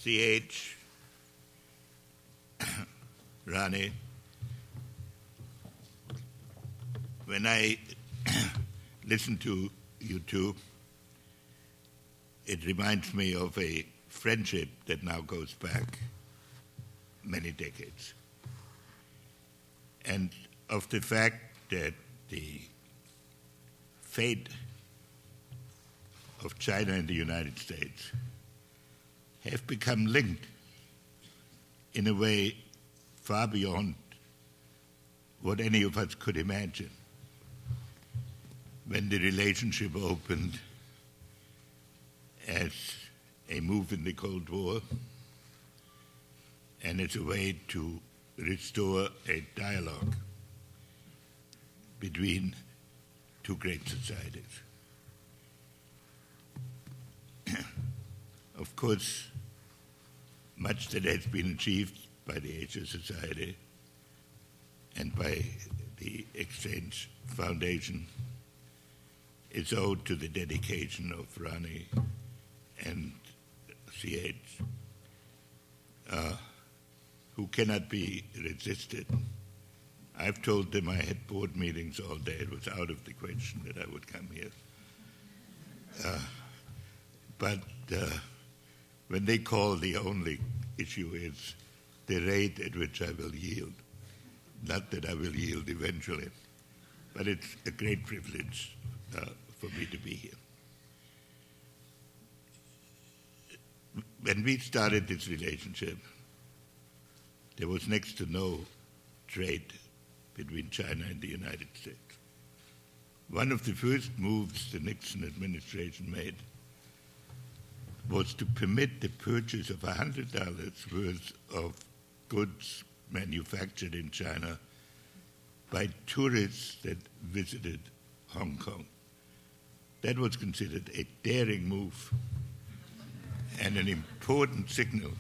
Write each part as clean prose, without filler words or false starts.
CH, Rani, when I listen to you two, it reminds me of a friendship that now goes back many decades, and of the fact that the fate of China and the United States have become linked in a way far beyond what any of us could imagine. When the relationship opened as a move in the Cold War and as a way to restore a dialogue between two great societies. Of course, much that has been achieved by the Asia Society and by the Exchange Foundation is owed to the dedication of Rani and CH, who cannot be resisted. I've told them I had board meetings all day. It was out of the question that I would come here. But when they call, the only issue is the rate at which I will yield. Not that I will yield eventually, but it's a great privilege for me to be here. When we started this relationship, there was next to no trade between China and the United States. One of the first moves the Nixon administration made was to permit the purchase of $100 worth of goods manufactured in China by tourists that visited Hong Kong. That was considered a daring move and an important signal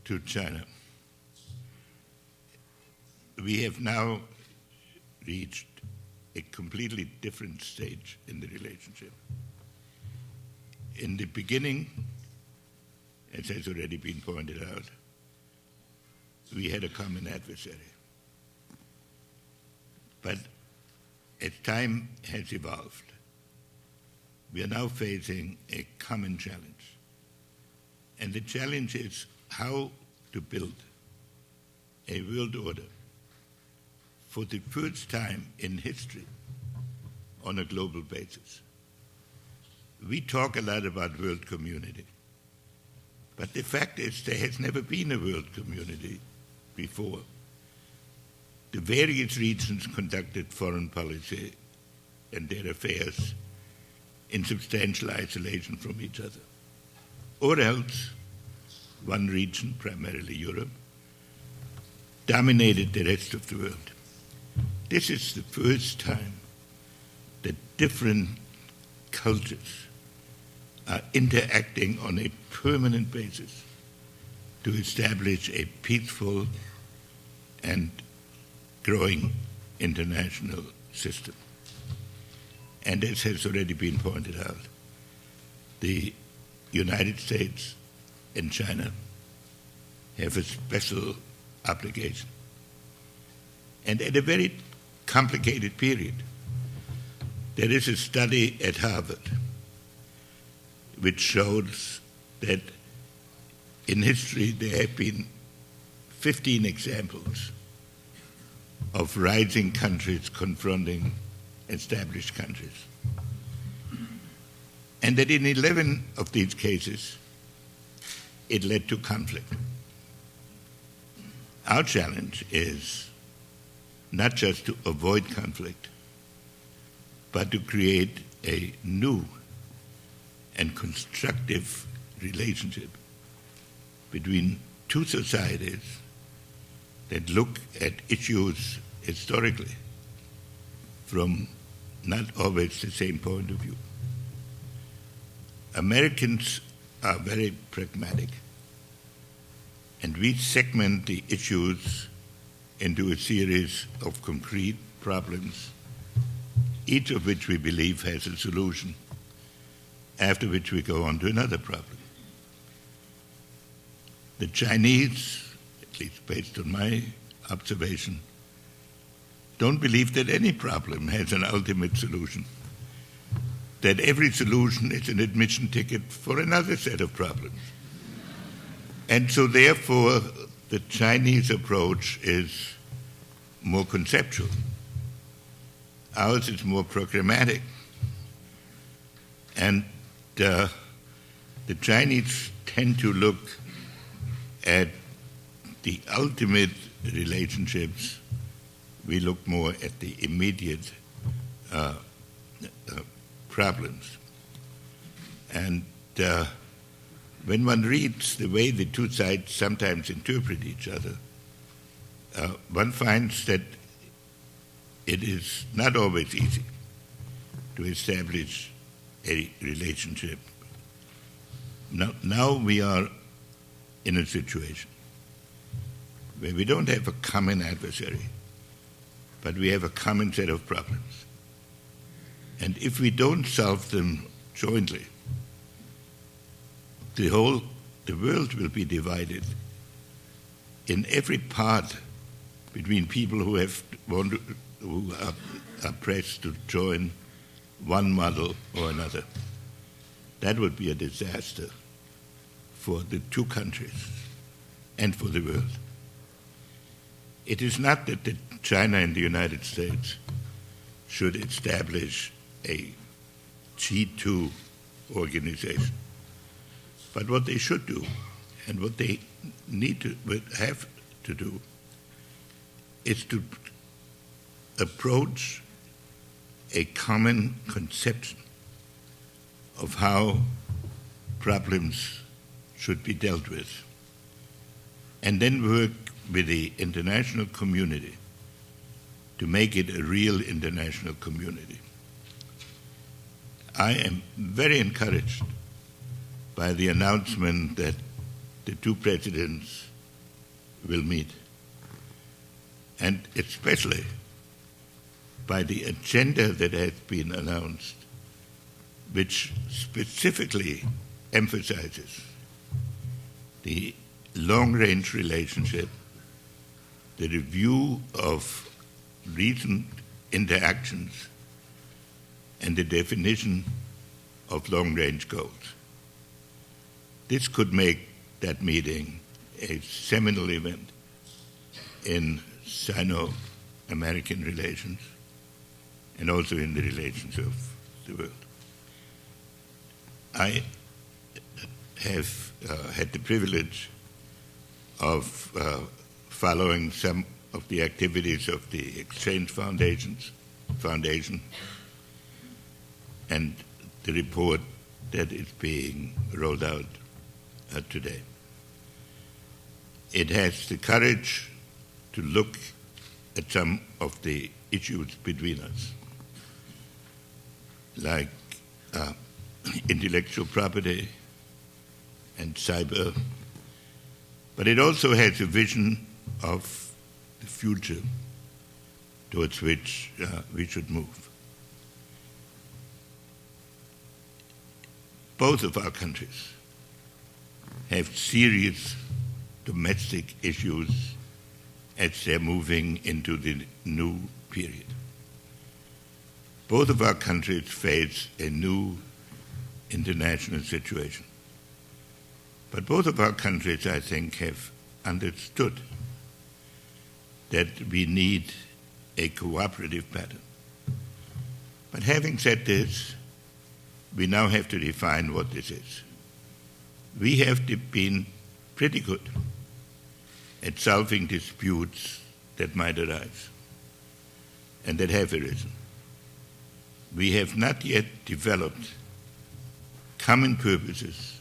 to China. We have now reached a completely different stage in the relationship. In the beginning, as has already been pointed out, we had a common adversary. But as time has evolved, we are now facing a common challenge. And the challenge is how to build a world order for the first time in history on a global basis. We talk a lot about world community, but the fact is there has never been a world community before. The various regions conducted foreign policy and their affairs in substantial isolation from each other. Or else, one region, primarily Europe, dominated the rest of the world. This is the first time that different cultures are interacting on a permanent basis to establish a peaceful and growing international system. And as has already been pointed out, the United States and China have a special obligation. And at a very complicated period, there is a study at Harvard which shows that in history there have been 15 examples of rising countries confronting established countries. And that in 11 of these cases, it led to conflict. Our challenge is not just to avoid conflict, but to create a new and constructive relationship between two societies that look at issues historically from not always the same point of view. Americans are very pragmatic, and we segment the issues into a series of concrete problems, each of which we believe has a solution, after which we go on to another problem. The Chinese, at least based on my observation, don't believe that any problem has an ultimate solution, that every solution is an admission ticket for another set of problems. And so therefore, the Chinese approach is more conceptual. Ours is more programmatic. And the Chinese tend to look at the ultimate relationships. We look more at the immediate problems. And when one reads the way the two sides sometimes interpret each other, one finds that it is not always easy to establish a relationship. Now we are in a situation where we don't have a common adversary, but we have a common set of problems. And if we don't solve them jointly, the world will be divided in every part between people who are pressed to join one model or another. That would be a disaster for the two countries and for the world. It is not that China and the United States should establish a G2 organization. But what they should do, and what they have to do, is to approach a common conception of how problems should be dealt with, and then work with the international community to make it a real international community. I am very encouraged by the announcement that the two presidents will meet, and especially by the agenda that has been announced, which specifically emphasizes the long-range relationship, the review of recent interactions, and the definition of long-range goals. This could make that meeting a seminal event in Sino-American relations and also in the relations of the world. I have had the privilege of following some of the activities of the Exchange Foundation and the report that is being rolled out today. It has the courage to look at some of the issues between us, like intellectual property and cyber, but it also has a vision of the future towards which we should move. Both of our countries have serious domestic issues as they're moving into the new period. Both of our countries face a new international situation. But both of our countries, I think, have understood that we need a cooperative pattern. But having said this, we now have to define what this is. We have been pretty good at solving disputes that might arise and that have arisen. We have not yet developed common purposes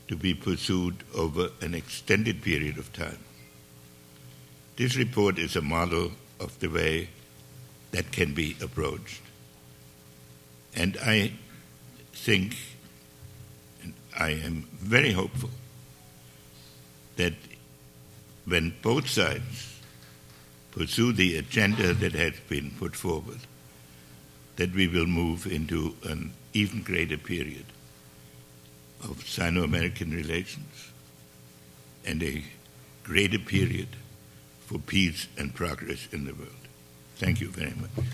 to be pursued over an extended period of time. This report is a model of the way that can be approached. And I think, and I am very hopeful, that when both sides pursue the agenda that has been put forward, that we will move into an even greater period of Sino-American relations and a greater period for peace and progress in the world. Thank you very much.